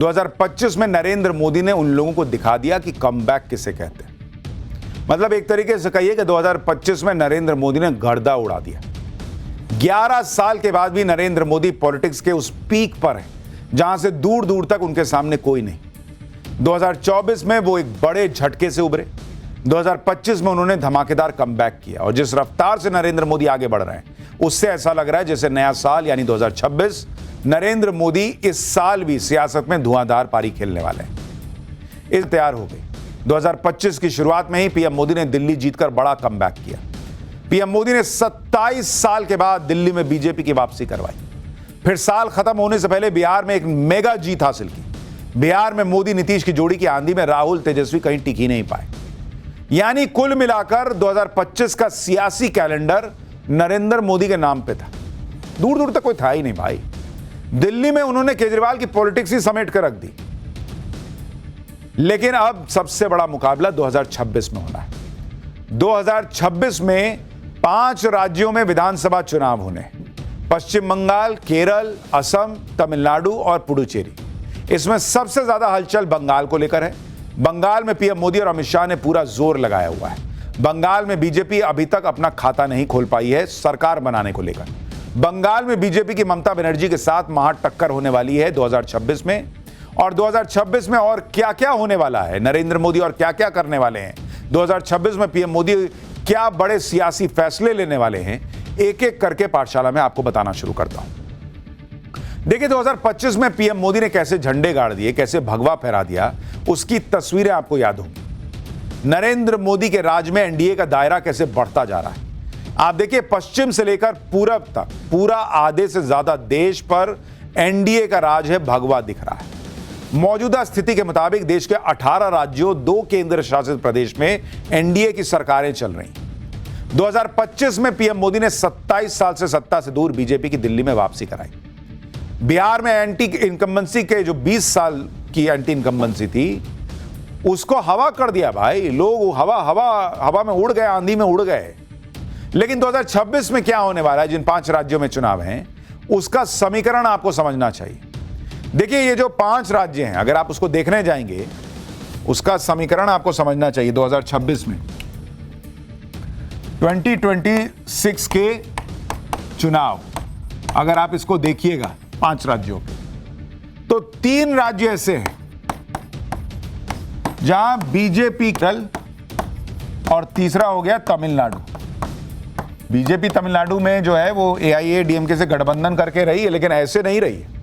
2025 में नरेंद्र मोदी ने उन लोगों को दिखा दिया कि कमबैक किसे कहते हैं। मतलब एक तरीके से कहिए कि 2025 में नरेंद्र मोदी ने गर्दा उड़ा दिया। 11 साल के बाद भी नरेंद्र मोदी पॉलिटिक्स के उस पीक पर है जहां से दूर दूर तक उनके सामने कोई नहीं। 2024 में वो एक बड़े झटके से उभरे। 2025 में उन्होंने धमाकेदार कमबैक किया और जिस रफ्तार से नरेंद्र मोदी आगे बढ़ रहे हैं उससे ऐसा लग रहा है जैसे नया साल यानी 2026 नरेंद्र मोदी इस साल भी सियासत में धुआंधार पारी खेलने वाले हैं। इस तैयार हो गई। 2025 की शुरुआत में ही पीएम मोदी ने दिल्ली जीतकर बड़ा कमबैक किया। पीएम मोदी ने 27 साल के बाद दिल्ली में बीजेपी की वापसी करवाई। फिर साल खत्म होने से पहले बिहार में एक मेगा जीत हासिल की। बिहार में मोदी नीतीश की जोड़ी की आंधी में राहुल तेजस्वी कहीं टिक ही नहीं पाए। यानी कुल मिलाकर 2025 का सियासी कैलेंडर नरेंद्र मोदी के नाम पे था। दूर दूर तक कोई था ही नहीं भाई। दिल्ली में उन्होंने केजरीवाल की पॉलिटिक्स ही समेट कर रख दी। लेकिन अब सबसे बड़ा मुकाबला 2026 में होना है। 2026 में 5 राज्यों में विधानसभा चुनाव होने हैं। पश्चिम बंगाल, केरल, असम, तमिलनाडु और पुडुचेरी। इसमें सबसे ज्यादा हलचल बंगाल को लेकर है। बंगाल में पीएम मोदी और अमित शाह ने पूरा जोर लगाया हुआ है। बंगाल में बीजेपी अभी तक अपना खाता नहीं खोल पाई है सरकार बनाने को लेकर। बंगाल में बीजेपी की ममता बनर्जी के साथ महा टक्कर होने वाली है 2026 में। और 2026 में और क्या क्या होने वाला है, नरेंद्र मोदी और क्या क्या करने वाले हैं, 2026 में पीएम मोदी क्या बड़े सियासी फैसले लेने वाले हैं, एक एक करके पाठशाला में आपको बताना शुरू करता हूं। देखिए 2025 में पीएम मोदी ने कैसे झंडे गाड़ दिए, कैसे भगवा फहरा दिया, उसकी तस्वीरें आपको याद होंगी। नरेंद्र मोदी के राज में एनडीए का दायरा कैसे बढ़ता जा रहा है। आप देखिए पश्चिम से लेकर पूरब तक पूरा आधे से ज्यादा देश पर एनडीए का राज है, भगवा दिख रहा है। मौजूदा स्थिति के मुताबिक देश के 18 राज्यों, 2 केंद्र शासित प्रदेश में एनडीए की सरकारें चल रही। 2025 में पीएम मोदी ने 27 साल से सत्ता से दूर बीजेपी की दिल्ली में वापसी कराई। बिहार में एंटी इनकम्बेंसी के जो 20 साल की एंटी इनकम्बेंसी थी उसको हवा कर दिया भाई। लोग हवा में उड़ गए, आंधी में उड़ गए। लेकिन 2026 में क्या होने वाला है, जिन 5 राज्यों में चुनाव हैं उसका समीकरण आपको समझना चाहिए। देखिए ये जो 5 राज्य हैं, अगर आप उसको देखने जाएंगे उसका समीकरण आपको समझना चाहिए। 2026 में 2026 के चुनाव अगर आप इसको देखिएगा 5 राज्यों के, तो 3 राज्य ऐसे हैं जहां बीजेपी दल और तीसरा हो गया तमिलनाडु। बीजेपी तमिलनाडु में जो है वो एआईएडीएमके से गठबंधन करके रही है, लेकिन ऐसे नहीं रही है।